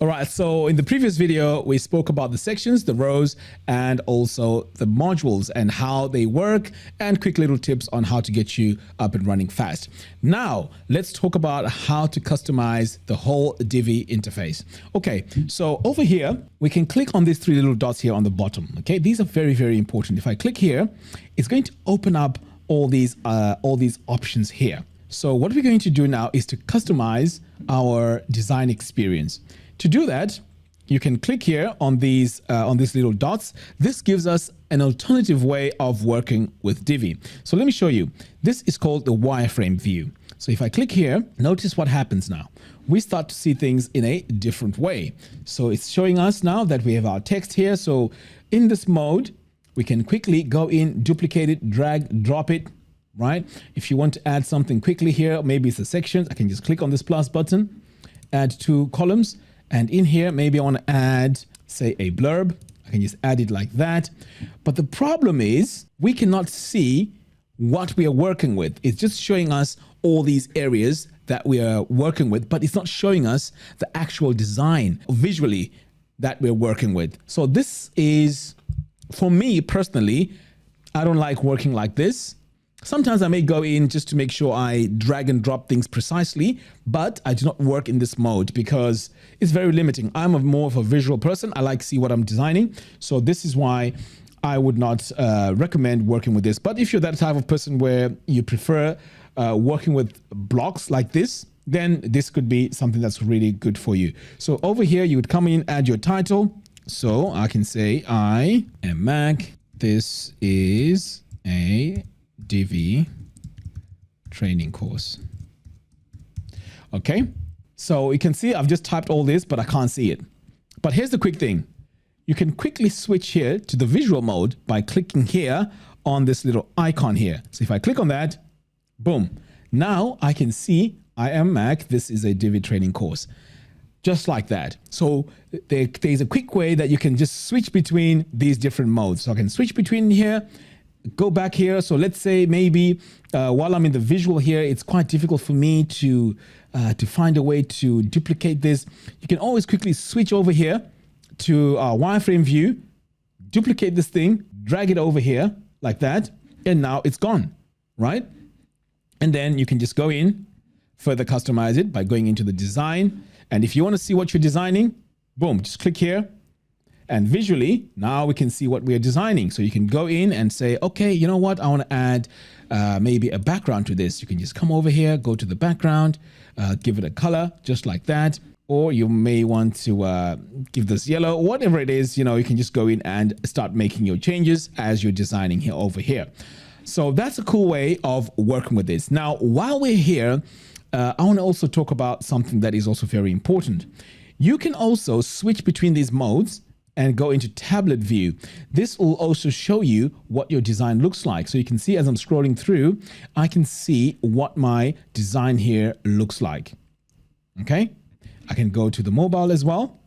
All right, so in the previous video, we spoke about the sections, the rows, and also the modules and how they work, and quick little tips on how to get you up and running fast. Now, let's talk about how to customize the whole Divi interface. Okay, so over here, we can click on these three little dots here on the bottom. Okay, these are very, very important. If I click here, it's going to open up all these options here. So what we're going to do now is to customize our design experience. To do that, you can click here on these little dots. This gives us an alternative way of working with Divi. So let me show you. This is called the wireframe view. So if I click here, notice what happens now. We start to see things in a different way. So it's showing us now that we have our text here. So in this mode, we can quickly go in, duplicate it, drag, drop it, right? If you want to add something quickly here, maybe it's a section, I can just click on this plus button, add 2 columns. And in here, maybe I want to add, say, a blurb. I can just add it like that. But the problem is we cannot see what we are working with. It's just showing us all these areas that we are working with, but it's not showing us the actual design visually that we're working with. So this is, for me personally, I don't like working like this. Sometimes I may go in just to make sure I drag and drop things precisely, but I do not work in this mode because it's very limiting. I'm more of a visual person. I like to see what I'm designing. So this is why I would not recommend working with this. But if you're that type of person where you prefer working with blocks like this, then this could be something that's really good for you. So over here, you would come in, add your title. So I can say, I am Mac. This is a Divi training course. Okay, so you can see I've just typed all this, but I can't see it. But here's the quick thing. You can quickly switch here to the visual mode by clicking here on this little icon here. So if I click on that, boom. Now I can see I am Mac. This is a Divi training course. Just like that. So there's a quick way that you can just switch between these different modes. So I can switch between here, go back here. So let's say maybe while I'm in the visual here, it's quite difficult for me to find a way to duplicate this. You can always quickly switch over here to our wireframe view, duplicate this thing, drag it over here like that, and now it's gone, right? And then you can just go in, further customize it by going into the design. And if you want to see what you're designing, boom, just click here. And visually, now we can see what we are designing. So you can go in and say, okay, you know what? I want to add maybe a background to this. You can just come over here, go to the background, give it a color, just like that. Or you may want to give this yellow, whatever it is, you know, you can just go in and start making your changes as you're designing here over here. So that's a cool way of working with this. Now, while we're here, I want to also talk about something that is also very important. You can also switch between these modes and go into tablet view. This will also show you what your design looks like. So you can see as I'm scrolling through, I can see what my design here looks like. Okay. I can go to the mobile as well.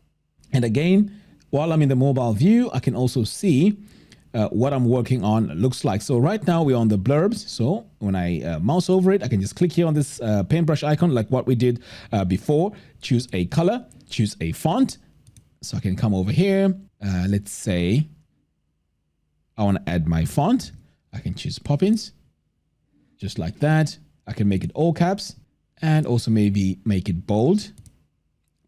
And again, while I'm in the mobile view, I can also see what I'm working on looks like. So right now we're on the blurbs. So when I mouse over it, I can just click here on this paintbrush icon, like what we did before, choose a color, choose a font. So I can come over here. Let's say I want to add my font. I can choose Poppins, just like that. I can make it all caps and also maybe make it bold.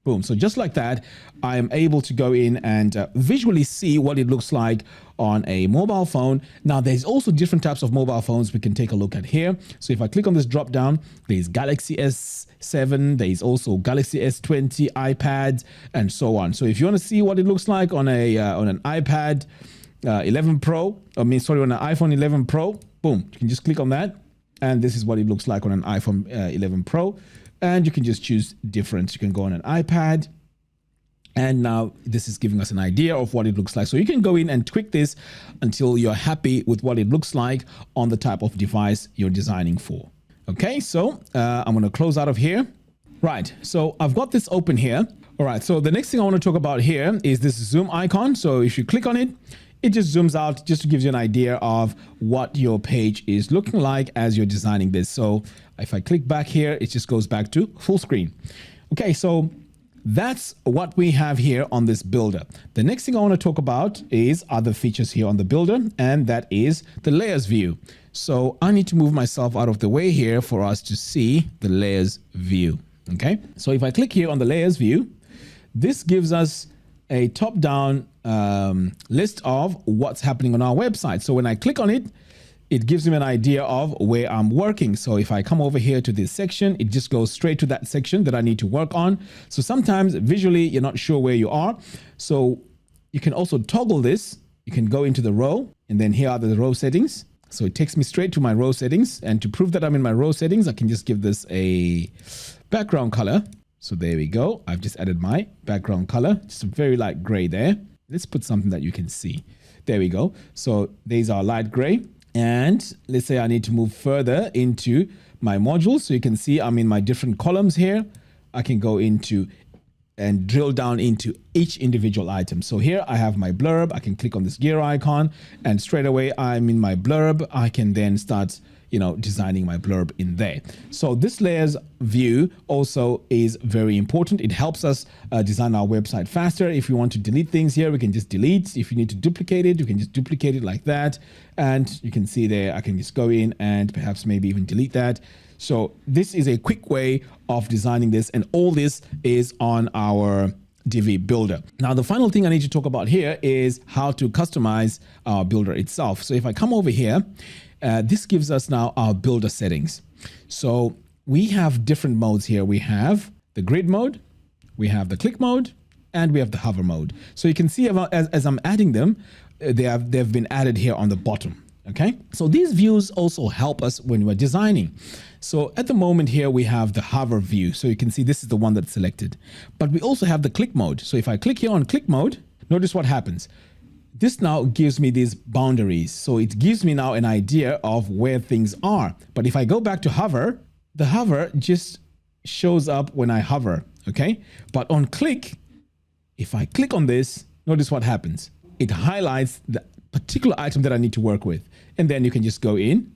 Boom. So just like that, I am able to go in and visually see what it looks like on a mobile phone. Now, there's also different types of mobile phones we can take a look at here. So if I click on this drop down, there's Galaxy S7, there's also Galaxy S20, iPads, and so on. So if you want to see what it looks like on an iPad 11 Pro, on an iPhone 11 Pro, boom, you can just click on that. And this is what it looks like on an iPhone 11 Pro. And you can just choose different. You can go on an iPad. And now this is giving us an idea of what it looks like. So you can go in and tweak this until you're happy with what it looks like on the type of device you're designing for. Okay, so I'm going to close out of here. Right, so I've got this open here. All right, so the next thing I want to talk about here is this zoom icon. So if you click on it, it just zooms out just to give you an idea of what your page is looking like as you're designing this. So if I click back here, it just goes back to full screen. Okay, so that's what we have here on this builder. The next thing I want to talk about is other features here on the builder, and that is the layers view. So I need to move myself out of the way here for us to see the layers view. Okay, so if I click here on the layers view, this gives us a top-down list of what's happening on our website. So when I click on it, it gives me an idea of where I'm working. So if I come over here to this section, it just goes straight to that section that I need to work on. So sometimes visually, you're not sure where you are. So you can also toggle this. You can go into the row, and then here are the row settings. So it takes me straight to my row settings. And to prove that I'm in my row settings, I can just give this a background color. So there we go. I've just added my background color, just a very light gray there. Let's put something that you can see. There we go. So these are light gray. And let's say I need to move further into my modules. So you can see I'm in my different columns here. I can go into and drill down into each individual item. So here I have my blurb. I can click on this gear icon, and straight away I'm in my blurb. I can then start, designing my blurb in there. So this layers view also is very important. It helps us design our website faster. If we want to delete things here, we can just delete. If you need to duplicate it, you can just duplicate it like that. And you can see there, I can just go in and perhaps maybe even delete that. So this is a quick way of designing this, and all this is on our Divi Builder. Now, the final thing I need to talk about here is how to customize our builder itself. So if I come over here, this gives us now our builder settings. So we have different modes here. We have the grid mode, we have the click mode, and we have the hover mode. So you can see as I'm adding them, they've been added here on the bottom. Okay, so these views also help us when we're designing. So at the moment here, we have the hover view. So you can see this is the one that's selected, but we also have the click mode. So if I click here on click mode, notice what happens. This now gives me these boundaries. So it gives me now an idea of where things are. But if I go back to hover, the hover just shows up when I hover. Okay, but on click, if I click on this, notice what happens. It highlights the particular item that I need to work with. And then you can just go in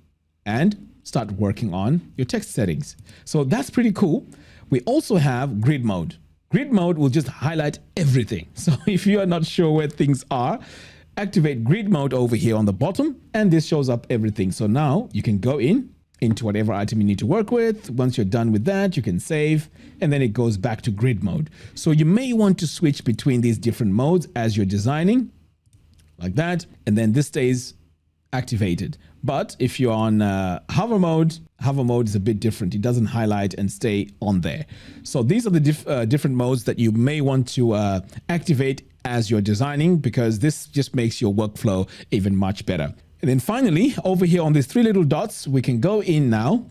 and start working on your text settings. So that's pretty cool. We also have grid mode. Grid mode will just highlight everything. So if you are not sure where things are, activate grid mode over here on the bottom, and this shows up everything. So now you can go into whatever item you need to work with. Once you're done with that, you can save, and then it goes back to grid mode. So you may want to switch between these different modes as you're designing, like that, and then this stays activated. But if you're on hover mode is a bit different. It doesn't highlight and stay on there. So these are the different modes that you may want to activate as you're designing, because this just makes your workflow even much better. And then finally, over here on these three little dots, we can go in now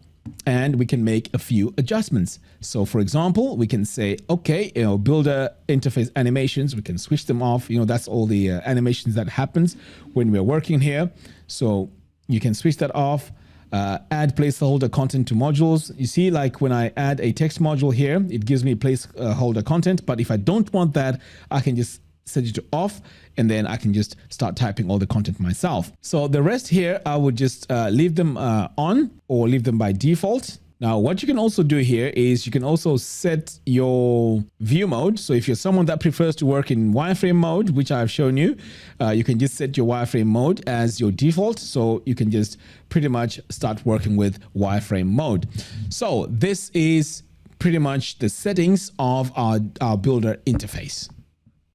and we can make a few adjustments. So for example, we can say, okay, builder interface animations, we can switch them off. That's all the animations that happens when we're working here. So you can switch that off. Add placeholder content to modules. You see, like when I add a text module here, it gives me placeholder content. But if I don't want that, I can just set it to off, and then I can just start typing all the content myself. So the rest here, I would just leave them on or leave them by default. Now, what you can also do here is you can also set your view mode. So if you're someone that prefers to work in wireframe mode, which I've shown you, you can just set your wireframe mode as your default. So you can just pretty much start working with wireframe mode. So this is pretty much the settings of our builder interface.